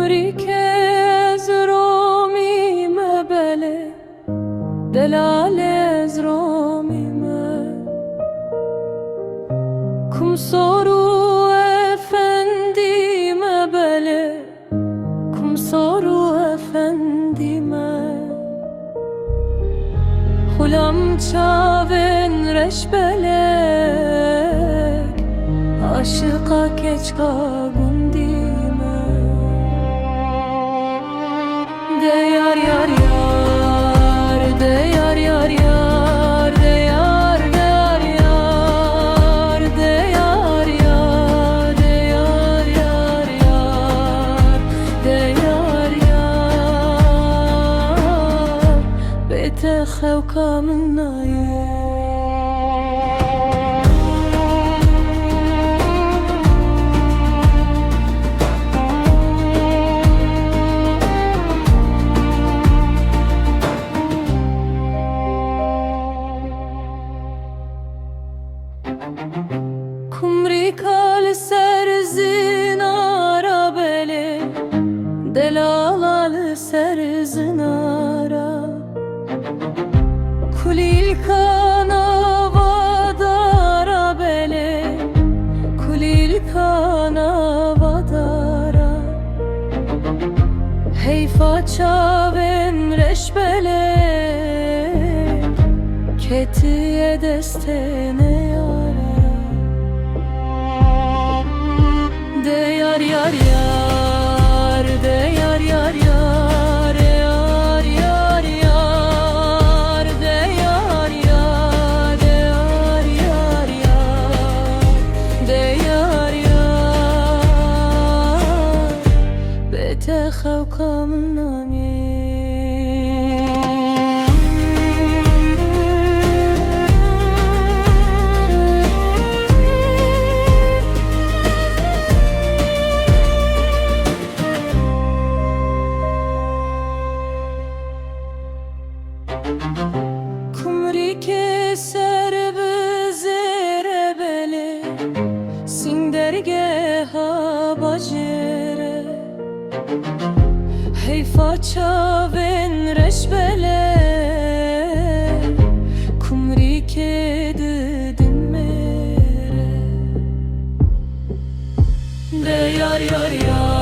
kumri ke ez romi me bele delale ez romi me kum soru efendime bele kum soru efendime hulam çaven reşbelek aşıka keçka gundime de yar yar yar de yar yar yar de yar yar yar de yar yar de yar yar yar de yar yar bete khawka minna kumri kal ser zinara bele delalal ser zinara kulil kana vadara bele kulil kana vadara heyfa çaven reşbele ketiye destene de yar yar yar de yar yar yar yar yar yar de yar yar de yar yar yar de yar yar bete khawka minna kumri ke ser bezere bele sinderge ha bajere heyfa çaven reşbele kumri ke dedin mere de yar yar yar